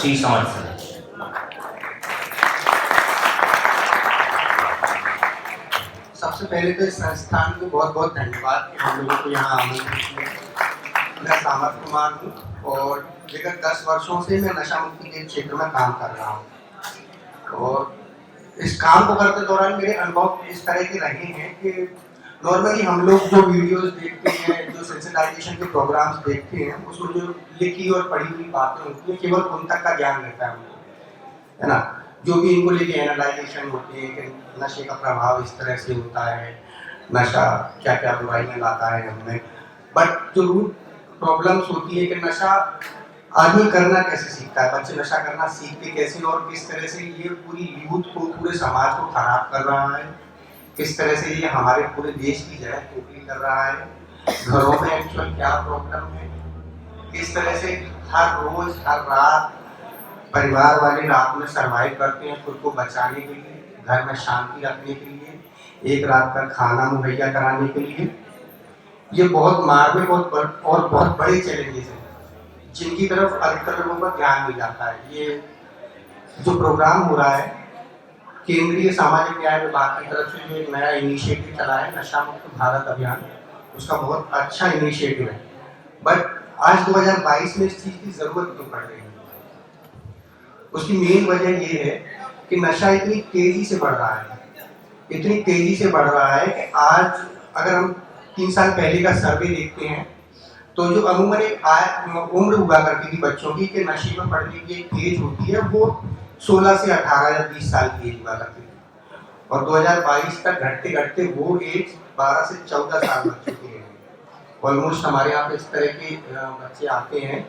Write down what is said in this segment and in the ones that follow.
Shri Samarth sir. सबसे पहले तो इस संस्थान को बहुत बहुत धन्यवाद कि हम लोगों को यहाँ आमंत्रित किया। मैं सामर्थ कुमार हूँ और विगत 10 वर्षों से मैं नशा मुक्ति के क्षेत्र में काम कर रहा हूँ। और इस काम को करते दौरान मेरे अनुभव इस तरह के रहे हैं कि नॉर्मली हम लोग जो वीडियोस देखते हैं, जो सेंसिटाइजेशन के प्रोग्राम्स देखते हैं, उसमें जो लिखी और पढ़ी हुई बातें होती हैं केवल उन तक का ज्ञान रहता है हमको, है ना। जो भी इनको लेके एनालाइजेशन होती है कि नशे का प्रभाव इस तरह से होता है, नशा क्या क्या बुराइयां लाता है हमें, बट जो रूट प्रॉब्लम्स होती है कि नशा आदमी करना कैसे सीखता है, बच्चे नशा करना सीखते कैसे और किस तरह से ये पूरी यूथ को, पूरे समाज को खराब कर रहा है, किस तरह से ये हमारे पूरे देश की जगह खोखली कर रहा है, घरों में एक्चुअल क्या प्रॉब्लम है, किस तरह से हर रोज हर रात परिवार वाले रात में सर्वाइव करते हैं खुद को बचाने के लिए, घर में शांति रखने के लिए, एक रात का खाना मुहैया कराने के लिए। ये बहुत मार्मिक और बहुत बड़े चैलेंजेस हैं जिनकी तरफ अधिकतर लोगों का ध्यान नहीं जाता है। ये जो प्रोग्राम हो रहा है केंद्रीय सामाजिक न्याय विभाग की तरफ से जो एक नया इनिशिएटिव चला है, नशा मुक्त भारत अभियान, उसका बहुत अच्छा इनिशिएटिव है। बट आज 2022 में इस चीज़ की जरूरत क्यों पड़ रही है? उसकी मेन वजह ये है कि नशा इतनी तेजी से बढ़ रहा है, इतनी तेजी से बढ़ रहा है कि आज अगर हम 3 साल पहले का सर्वे देखते हैं तो जो अमूमन एक उम्र हुआ करती थी बच्चों की कि नशे में पड़ने की एक एज होती है, वो 16 से 18 या 20 साल की एज हुआ करती थी, और 2022 तक घटते घटते वो एज 12 से 14 साल बच चुकी है। ऑलमोस्ट हमारे यहाँ पे इस तरह के बच्चे आते हैं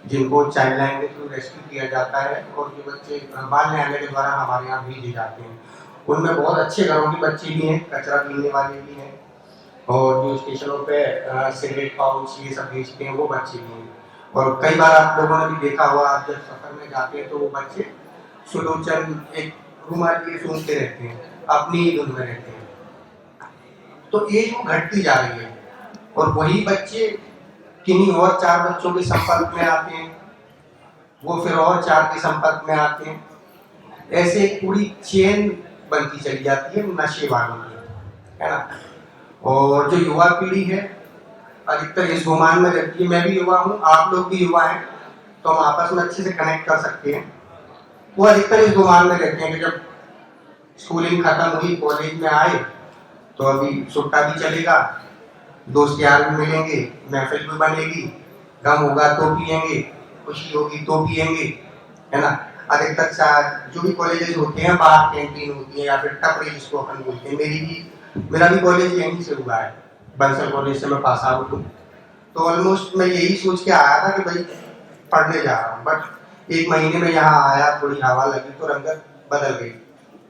जिनको चाइल्ड लाइन के थ्रू रेस्क्यू किया जाता है, और जो बच्चे बाल न्यायालय के द्वारा हमारे यहाँ भेजे जाते हैं, उनमें बहुत अच्छे घरों के बच्चे भी हैं, कचरा पीने वाले भी हैं, और जो स्टेशनों पे सिगरेट पाउच ये सब बेचते हैं वो बच्चे भी हैं। और कई बार आप लोगों ने भी देखा होगा, आप जब सफर में जाते हैं तो वो बच्चे सुलोचन एक रुमाल लिए सूंघते रहते हैं, अपनी ही धुन में रहते हैं। तो एज वो घटती जा रही है और वही बच्चे किन्हीं और 4 बच्चों के संपर्क में आते हैं, वो फिर और 4 के संपर्क में आते हैं, ऐसे एक पूरी चेन बनती चली जाती है नशे वालों की, है ना। और जो युवा पीढ़ी है अधिकतर इस गुमान में रहती है, मैं भी युवा हूँ, आप लोग भी युवा हैं, तो हम आपस में अच्छे से कनेक्ट कर सकते हैं। वो अधिकतर इस गुमान में रहते हैं कि जब स्कूलिंग खत्म हुई, कॉलेज में आए तो अभी सुट्टा भी चलेगा, दोस्त यार भी मिलेंगे, महफिल भी बनेगी, गम होगा तो पिएंगे, खुशी होगी तो पिएंगे, है ना। अधिकतर चार जो भी कॉलेजेस होते हैं बाहर कैंटीन होती है या फिर टपरी जिसको अपन बोलते हैं। मेरा भी कॉलेज यहीं से हुआ है, बंसल कॉलेज से मैं पास आउट हूँ। तो ऑलमोस्ट मैं यही सोच के आया था कि भाई पढ़ने जा रहा हूँ, बट 1 महीने में यहाँ आया, थोड़ी हवा लगी तो रंगत बदल गई।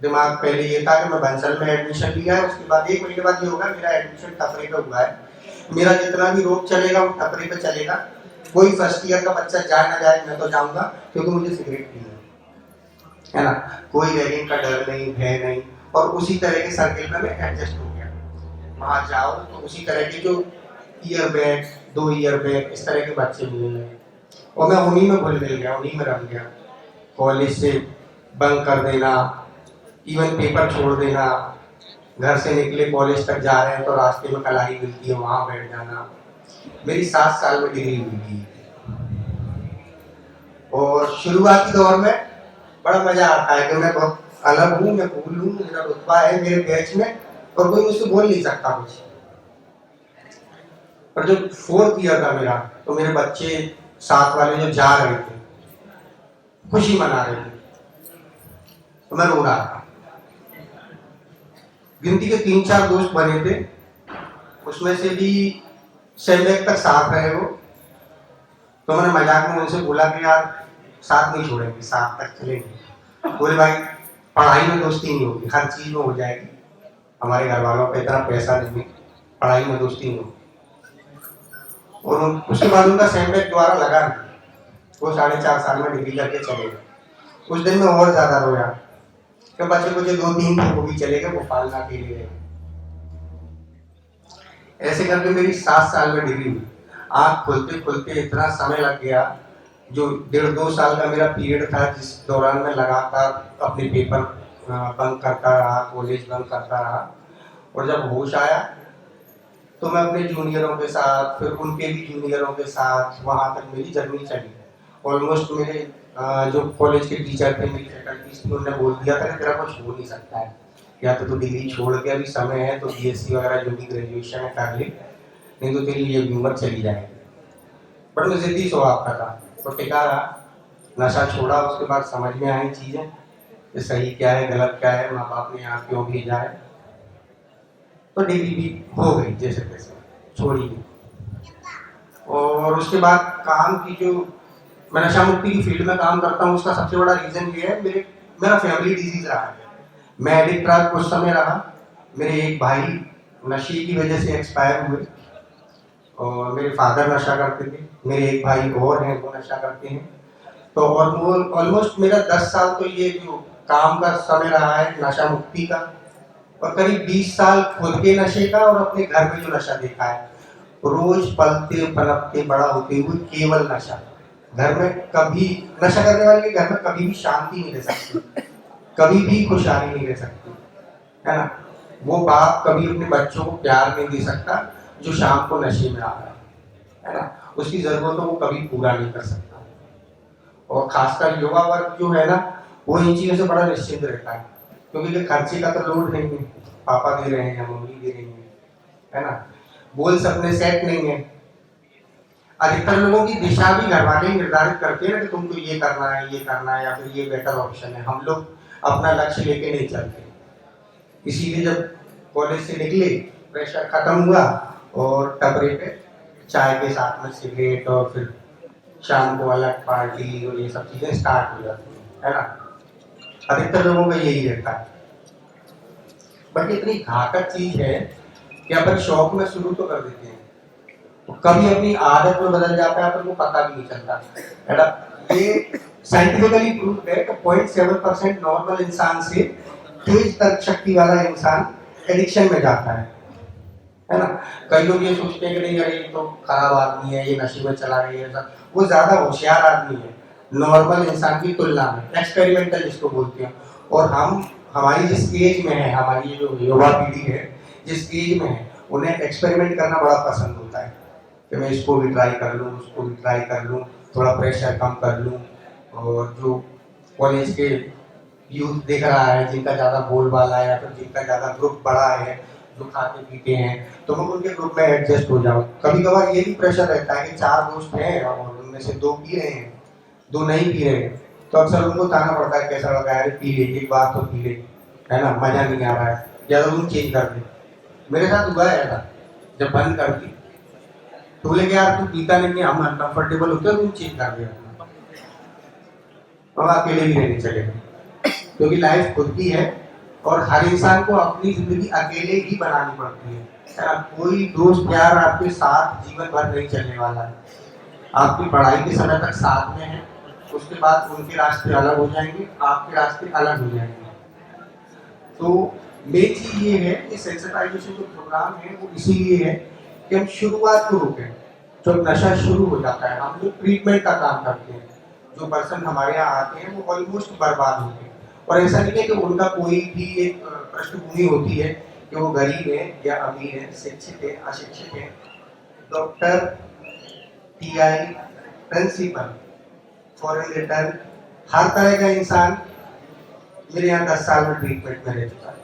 दिमाग पहले ये था कि मैं बंसल में एडमिशन लिया है, उसके बाद 1 महीने बाद ये होगा मेरा एडमिशन टपरी पे हुआ है, मेरा जितना भी रोग चलेगा वो टपरी पे चलेगा, कोई फर्स्ट ईयर का बच्चा जाए ना जाए मैं तो जाऊंगा क्योंकि मुझे सिगरेट पीनी है ना। कोई रैगिंग का डर नहीं, भय नहीं, और उसी तरह के सर्किल में मैं एडजस्ट हो गया। वहाँ जाओ तो उसी तरह के जो ईयर बैग 2 ईयर बैग इस तरह के बच्चे मिले और मैं उन्हीं में घुल मिल गया, उन्हीं में रम गया। कॉलेज से बंक कर देना, इवन पेपर छोड़ देना, घर से निकले कॉलेज तक जा रहे हैं तो रास्ते में कलाई मिलती है वहां बैठ जाना। मेरी 7 साल में डिग्री हुई और शुरुआती दौर में बड़ा मजा आता है कि मैं बहुत अलग हूँ, मैं कूल हूँ, मेरा रुतबा है मेरे बैच में और कोई मुझसे बोल नहीं सकता कुछ। पर जब 4th ईयर था मेरा तो मेरे बच्चे साथ वाले जो जा रहे थे खुशी मना रहे थे तो मैं रो रहा था। गिनती के 3-4 दोस्त बने थे, उसमें से भी सेमबैक तक साथ रहे वो। तो मैंने मजाक में उनसे बोला कि यार साथ नहीं छोड़ेंगे, साथ तक चलेंगे। बोले भाई पढ़ाई में दोस्ती नहीं होगी, हर चीज में हो जाएगी, हमारे घर वालों पे इतना पैसा नहीं है, पढ़ाई में दोस्ती नहीं होगी। और उसके बाद उनका सेमबैक द्वारा लगा नहीं, वो 4.5 साल में डिग्री करके चले गए। उस दिन में और ज्यादा रोया कि बच्चे को जो 2-3 वो भी चले गए, वो पालना के लिए। ऐसे करके मेरी 7 साल में डिग्री हुई। आँख खुलते खुलते इतना समय लग गया जो 1.5-2 साल का मेरा पीरियड था, जिस दौरान मैं लगातार अपने पेपर बंक करता रहा, कॉलेज बंक करता रहा, और जब होश आया तो मैं अपने जूनियरों के साथ, फिर उनके भी जूनियरों के साथ, वहाँ तक मेरी जर्नी चली। ऑलमोस्ट मेरे जो कॉलेज के टीचर थे, मेरी फैकल्टीज थी, उन्होंने बोल दिया था कि तेरा कुछ हो नहीं सकता है, या तो तू डिग्री छोड़ के, अभी समय है तो बीएससी वगैरह जो भी ग्रेजुएशन है कर ले, नहीं तो तेरी ये उम्र चली जाएगी। बट मैं जिद्दी स्वभाव का था, तो टिका रहा, नशा छोड़ा। उसके बाद समझ में आई चीज़ें कि सही क्या है, गलत क्या है, माँ बाप ने यहाँ क्यों भेजा है, तो डिग्री भी हो गई जैसे तैसे, छोड़ी गई। और उसके बाद काम की जो, मैं नशा मुक्ति की फील्ड में काम करता हूँ, उसका सबसे बड़ा रीज़न ये है, मेरा फैमिली डिजीज रहा है। मैं एडिक्ट रहा, कुछ समय रहा। मेरे एक भाई नशे की वजह से एक्सपायर हुए, और मेरे फादर नशा करते थे, मेरे एक भाई और हैं वो नशा करते हैं। तो ऑलमोस्ट मेरा 10 साल तो ये जो काम का समय रहा है नशा मुक्ति का, और करीब 20 साल खुद के नशे का, और अपने घर में जो नशा देखा है, रोज पलते पनपते बड़ा होते हुए केवल नशा। घर में कभी नशा करने वाले के घर में कभी भी शांति नहीं रह सकती, कभी भी खुशहाली नहीं रह सकती, है ना। वो बाप कभी अपने बच्चों को प्यार नहीं दे सकता जो शाम को नशे में आ रहा है ना। उसकी जरूरतों को कभी पूरा नहीं कर सकता। और खासकर युवा वर्ग जो है ना, वो इन चीजों से बड़ा निश्चिंत रहता है, क्योंकि खर्चे का तो लोड नहीं है, पापा दे रहे हैं, मम्मी दे रही है ना। गोल सपने सेट नहीं है। अधिकतर लोगों की दिशा भी घर वाले ही निर्धारित करते हैं कि तुमको ये करना है, ये करना है, या फिर ये बेटर ऑप्शन है। हम लोग अपना लक्ष्य लेके नहीं चलते। इसीलिए जब कॉलेज से निकले, प्रेशर खत्म हुआ, और टपरे पे चाय के साथ में सिगरेट, और फिर शाम को अलग पार्टी, और ये सब चीजें स्टार्ट हो जाती है ना। अधिकतर लोगों का यही रहता है। बट इतनी घातक चीज है कि अपन शौक में शुरू तो कर देते हैं, तो कभी अपनी आदत में बदल जाता है, अपन को पता भी नहीं चलता है ना। ये साइंटिफिकली प्रूफ है कि 0.7% नॉर्मल इंसान से तेज तर्क शक्ति वाला इंसान एडिक्शन में जाता है ना। कई लोग ये सोचते हैं कि नहीं, अरे ये तो खराब आदमी है, ये नशे में चला रही है, वो ज्यादा होशियार आदमी है नॉर्मल इंसान की तुलना में, एक्सपेरिमेंटल जिसको बोलते हैं। और हम, हमारी जिस एज में है, हमारी जो युवा पीढ़ी है जिस एज में है, उन्हें एक्सपेरिमेंट करना बड़ा पसंद होता है कि मैं इसको भी ट्राई कर लूँ, उसको भी ट्राई कर लूँ, थोड़ा प्रेशर कम कर लूँ। और जो कॉलेज के यूथ देख रहा है जिनका ज़्यादा बोलबाला है, या फिर जिनका ज़्यादा ग्रुप बड़ा है, जो खाते पीते हैं, तो मैं उनके ग्रुप में एडजस्ट हो जाऊँ। कभी कभार ये भी प्रेशर रहता है कि 4 दोस्त हैं और उनमें से 2 पी रहे हैं, 2 नहीं पी रहे हैं, तो अक्सर उनको ताना पड़ता है, कैसा लगा यार, पी ले, एक बार तो पी ले, है ना, मजा नहीं आ रहा है, या तो रूम चेंज कर दे। मेरे साथ हुआ है ऐसा, जब बंद कर दी तो बोले कि यार तू पीता नहीं है, हम अनकंफर्टेबल होते हैं, रूम चेंज कर दिया, और अकेले भी रहने चले गए। क्योंकि लाइफ खुद की है, और हर इंसान को अपनी जिंदगी अकेले ही बनानी पड़ती है ना। कोई दोस्त यार आपके साथ जीवन भर नहीं चलने वाला है। आपकी पढ़ाई के समय तक साथ में है, उसके बाद उनके रास्ते अलग हो जाएंगे, आपके रास्ते अलग हो जाएंगे। तो मेन चीज ये है कि सेंसिटाइजेशन जो प्रोग्राम है वो इसीलिए है कि हम शुरुआत को रोकें। जब नशा शुरू हो जाता है, हम लोग ट्रीटमेंट का काम करते हैं। जो पर्सन हमारे यहाँ आते हैं वो ऑलमोस्ट बर्बाद होते हैं, और ऐसा नहीं है कि उनका कोई भी एक पृष्ठभूमि होती है कि वो गरीब है या अमीर है, शिक्षित है, अशिक्षित है, doctor, TI, principal, foreign return, हर तरह का इंसान मेरे यहाँ 10 साल में ट्रीटमेंट में रह चुका है।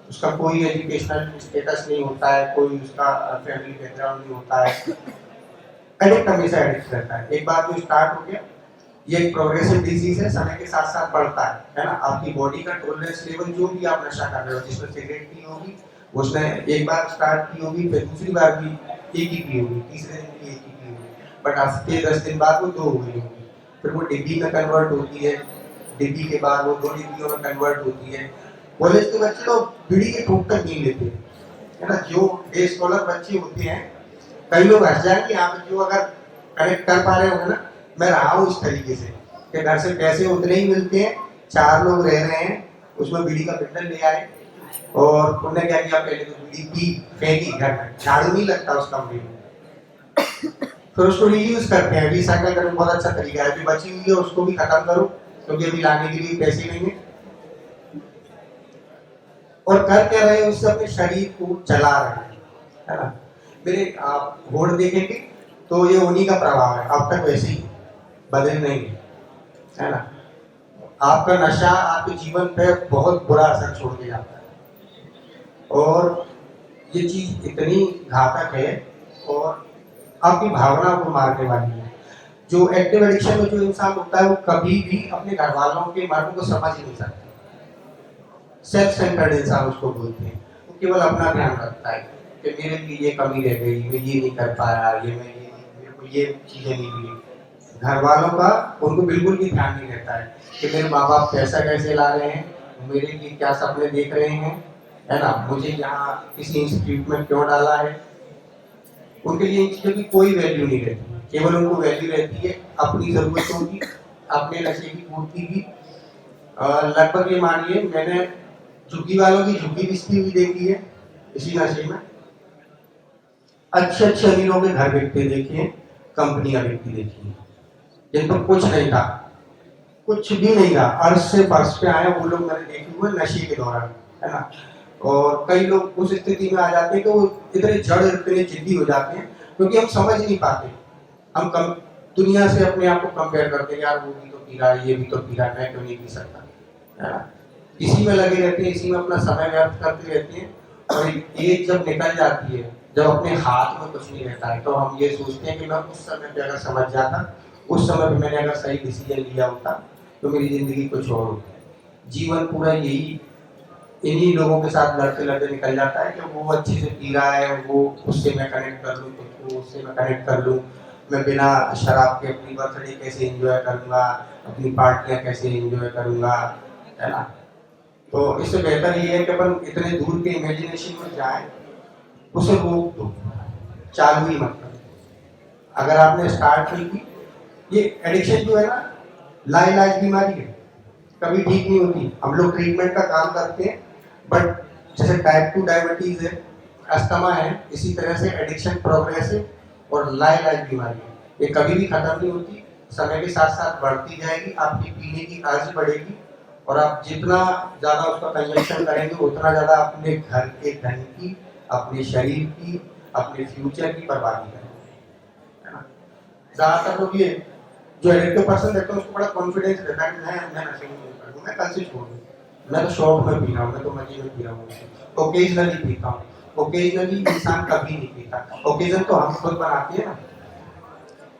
उसका कोई एजुकेशनल स्टेटस नहीं होता है, कोई उसका फैमिली बैकग्राउंड नहीं होता है, एडिक्ट हमेशा एडिक्ट रहता है। एक बार जो स्टार्ट हो गया, ये एक प्रोग्रेसिव डिजीज है, समय के साथ साथ बढ़ता है ना। आपकी बॉडी का टॉलरेंस लेवल, जो भी आप नशा कर रहे हो, जिसमें सिगरेट पी होगी, उसने एक बार स्टार्ट की होगी, फिर दूसरी बार भी एक ही पी होगी, तीसरे दिन भी एक ही पी होगी, बट हफ्ते 10 दिन बाद वो 2 हो गई होगी, फिर वो डिब्बी में कन्वर्ट होती है, डिब्बी के बाद वो 2 डिब्बियों में कन्वर्ट होती है। कॉलेज के बच्चे तो बीड़ी के ठोक तक नहीं लेते, है ना। जो डे स्कॉलर बच्चे होते हैं, कई लोग हंस जाएंगे यहाँ पे, जो अगर कनेक्ट कर पा रहे होंगे ना, मैं रहा हूँ इस तरीके से कि घर से पैसे उतने ही मिलते हैं, 4 लोग रह रहे हैं, उसमें बीड़ी का बंडल ले आए, और उन्होंने क्या किया, पहले तो बीड़ी पी फेंकी घर में, झाड़ू नहीं लगता उस कमरे में, फिर उसको रीयूज करते हैं, रिसाइकल करने का बहुत अच्छा तरीका है। जो बची हुई है उसको भी खत्म करो, क्योंकि अभी लाने के लिए पैसे नहीं है। और कर क्या रहे हैं, उससे अपने शरीर को चला रहे हैं, है ना। मेरे आप होड़ देखेंगे तो ये उन्हीं का प्रभाव है, अब तक वैसे ही बदल नहीं है ना। आपका नशा आपके जीवन पे बहुत बुरा असर छोड़ के जाता है, और ये चीज इतनी घातक है और आपकी भावना को मारने वाली है। जो एक्टिव एडिक्शन में जो इंसान होता है वो कभी भी अपने घर वालों के मर्म को समझ ही नहीं सकता। सेल्फ सेंटर्ड इंसान उसको बोलते हैं। वो केवल अपना ध्यान रखता है कि मेरे लिए ये कमी रह गई, मैं ये नहीं कर पाया, मेरे को ये चीजें नहीं मिली। घर वालों का उनको बिल्कुल भी ध्यान नहीं रहता है कि मेरे माँ बाप पैसा कैसे ला रहे हैं, मेरे लिए क्या सपने देख रहे हैं, है ना, मुझे यहाँ किसी इंस्टीट्यूट में क्यों डाला है। उनके लिए इन चीजों की कोई वैल्यू नहीं रहती, केवल उनको वैल्यू रहती है अपनी जरूरतों की, अपने नशे की पूर्ति की। लगभग ये मानिए मैंने झुग्गी वालों की झुग्गी बिकती हुई देखी है इसी नशे में। अच्छे अच्छे अमीरों के घर बिकते देखे हैं, कंपनियां बिकती देखी हैं, जिन पर कुछ नहीं था, कुछ भी नहीं था, अर्श से फर्श पे आए वो लोग मैंने देखे हुए नशे के दौरान, है ना। और कई लोग उस स्थिति में आ जाते हैं कि वो इतने जड़, इतने जिद्दी हो जाते हैं क्योंकि हम समझ नहीं पाते। हम कम दुनिया से अपने आप को कंपेयर करते हैं, यार वो भी तो पी रहा है, ये भी तो पी रहा है, मैं क्यों नहीं पी सकता, है ना। इसी में लगे रहते हैं, इसी में अपना समय व्यर्थ करते रहते हैं। और एज जब निकल जाती है, जब अपने हाथ में कुछ नहीं रहता है, तो हम ये सोचते हैं कि मैं उस समय पे अगर समझ जाता, उस समय पे मैंने अगर सही डिसीजन लिया होता तो मेरी जिंदगी कुछ और होती। जीवन पूरा यही इन्हीं लोगों के साथ लड़ते लड़ते निकल जाता है कि वो अच्छे से पी रहा है, वो उससे मैं कनेक्ट कर लूँ, तो उससे मैं कनेक्ट कर लूँ, मैं बिना शराब के अपनी बर्थडे कैसे एंजॉय करूँगा, अपनी पार्टियाँ कैसे एंजॉय करूँगा, है ना। तो इससे बेहतर ये है कि अपन इतने दूर के इमेजिनेशन में जाए, उसे रोक दो, चालू ही मत करो। अगर आपने स्टार्ट नहीं की, ये एडिक्शन जो है ना, लाइलाज बीमारी है, कभी ठीक नहीं होती। हम लोग ट्रीटमेंट का काम करते हैं, बट जैसे टाइप 2 डायबिटीज है, अस्थमा है, इसी तरह से एडिक्शन प्रोग्रेसिव और लाइलाज बीमारी है, ये कभी भी खत्म नहीं होती, समय के साथ साथ बढ़ती जाएगी। आपकी पीने की आदत बढ़ेगी और आप जितना ज्यादा उसका कंजम्पशन करेंगे उतना ज्यादा अपने घर के धन की, अपने शरीर की, अपने फ्यूचर की बर्बादी करेंगे, है ना। ज्यादातर लोग ये जो एडिक्टिव पर्सन रहते हैं उसको बड़ा कॉन्फिडेंस रहता है कि मैं नशे नहीं करूँ, मैं कल से छोड़ दूँ, मैं तो शौक में पी रहा हूँ, मैं तो मजे में पी रहा हूँ, ओकेजनली पीता हूँ। ओकेजनली इंसान कभी नहीं पीता, ओकेजन तो हम खुद बनाते हैं ना।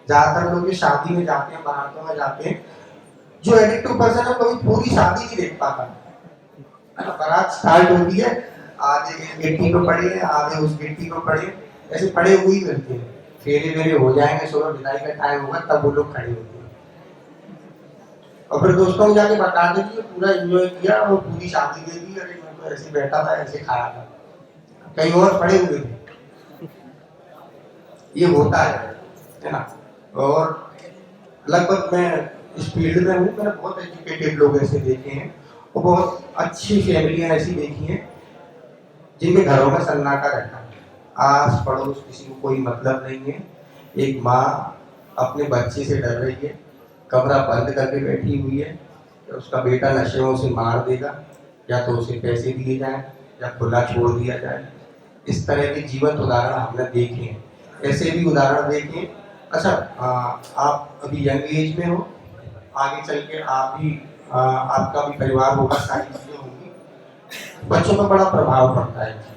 ज्यादातर लोग शादी में जाते हैं, बारातों में जाते हैं, जो एडिक्टिव पर्सन है कभी पूरी शादी नहीं देख पाता, है ना। बारात स्टार्ट होती है, आधे गिट्टी पे पड़े हैं, आधे उस गिट्टी पे पड़े, ऐसे पड़े हुए ही मिलते हैं। फेरे वेरे हो जाएंगे, सोलह विदाई का टाइम होगा, तब वो लोग खड़े होते हैं और फिर दोस्तों को जाके बता दे कि पूरा एंजॉय किया और पूरी शादी दे दी, अरे मैं तो ऐसे बैठा था, ऐसे खाया था, कहीं और पड़े हुए थे। ये होता है ना। और लगभग मैं इस फील्ड में हूँ, मैंने बहुत एजुकेटेड लोग ऐसे देखे हैं और बहुत अच्छी फैमिलियां ऐसी देखी हैं जिनके घरों में सन्नाटा रहता है, आस पड़ोस किसी को कोई मतलब नहीं है। एक माँ अपने बच्चे से डर रही है, कमरा बंद करके बैठी हुई है कि उसका बेटा नशे में उसे मार देगा, या तो उसे पैसे दिए जाए या खुला छोड़ दिया जाए। इस तरह के जीवंत उदाहरण हमने देखे हैं, ऐसे भी उदाहरण देखे हैं। अच्छा, आप अभी यंग एज में हो, आगे चल के आप भी आपका भी परिवार होगा, सारी चीजें होंगी, बच्चों पर बड़ा प्रभाव पड़ता है।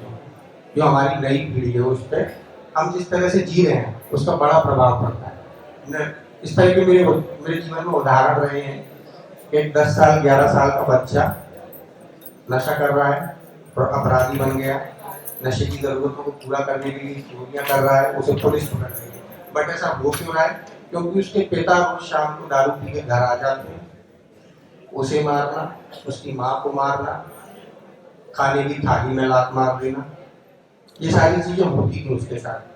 जो हमारी नई पीढ़ी है उस पर हम जिस तरह से जी रहे हैं उसका बड़ा प्रभाव पड़ता है। इस तरह के मेरे जीवन में उदाहरण रहे हैं। एक 10 साल 11 साल का बच्चा नशा कर रहा है, अपराधी बन गया, नशे की जरूरतों को पूरा करने के लिए चोरियां कर रहा है, उसे पुलिस पकड़ रही है। बट ऐसा हो क्यों रहा है? क्योंकि उसके पिता रोज शाम को दारू पी के घर आ जाते हैं, उसे मारना, उसकी माँ को मारना, खाने की थाली में लात मार देना, ये सारी चीजें होती थी उसके साथ।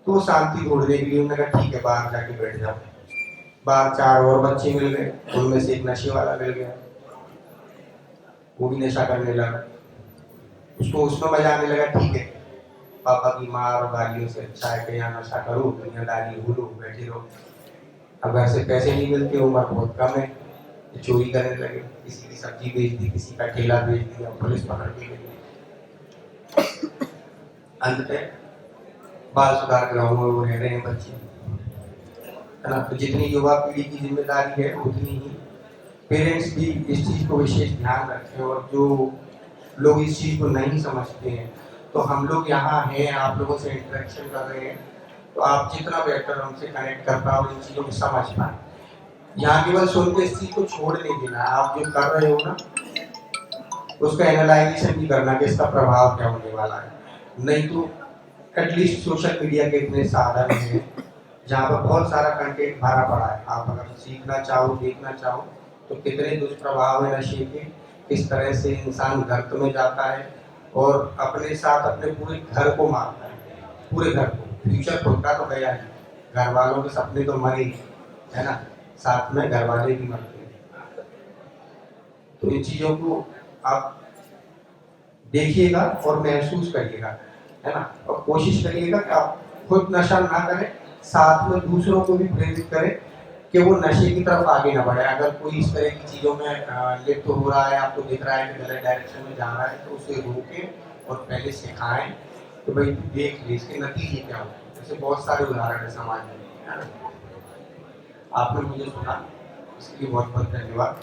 तो वो शांति ढूंढने के लिए उन्होंने कहा ठीक है बाहर जाके बैठ जाओ। बाहर 4 और बच्चे मिल गए, उनमें से एक नशे वाला मिल गया, वो भी नशा करने लगा, उसको उसमें मजा आने लगा। ठीक है, पापा की मार और गालियों से अच्छा है कि यहाँ नशा करो, दुनियादारी भूलो, बैठे रहो। अब घर से पैसे नहीं मिलते, उम्र बहुत कम है, तो चोरी करने लगे, किसी की सब्जी बेच दी, किसी का ठेला बेच दिया, पुलिस पकड़ के गई। अंत में बाल सुधार गृहों में वो रह रहे हैं बच्चे, है ना। तो जितनी युवा पीढ़ी की जिम्मेदारी है उतनी ही पेरेंट्स भी इस चीज को विशेष ध्यान रखें। और जो लोग इस चीज को नहीं समझते हैं, तो हम लोग यहाँ हैं, आप लोगों से इंटरेक्शन कर रहे हैं, तो आप जितना बेहतर हमसे कनेक्ट कर पाओ, इन चीजों को समझ पाए। यहाँ केवल सुन के इस चीज को छोड़ नहीं देना, आप जो कर रहे हो ना उसका एनालाइजेशन भी करना कि इसका प्रभाव क्या होने वाला है। नहीं तो एटलीस्ट सोशल मीडिया के इतने साधन हैं जहाँ पर बहुत सारा कंटेंट भरा पड़ा है, आप अगर सीखना चाहो, देखना चाहो, तो कितने दुष्प्रभाव है नशे के, किस तरह से इंसान गर्त में जाता है और अपने साथ अपने पूरे घर को मारता है, पूरे घर को। फ्यूचर खुद का तो गया है, घर वालों के सपने तो मरे ही, है ना, साथ में घर वाले भी मरते हैं। तो इन चीजों को आप देखिएगा और महसूस करिएगा, है ना, और कोशिश करिएगा कि आप खुद नशा ना करें, साथ में दूसरों को भी प्रेरित करें कि वो नशे की तरफ आगे ना बढ़े। अगर कोई इस तरह की चीज़ों में लिप्त हो रहा है, आपको दिख रहा है कि गलत डायरेक्शन में जा रहा है, तो उसे रोकें और पहले सिखाएं कि भाई देख ले इसके नतीजे क्या होते हैं। जैसे बहुत सारे उदाहरण है समाज में, है ना। आपने मुझे सुना, इसके लिए बहुत बहुत धन्यवाद।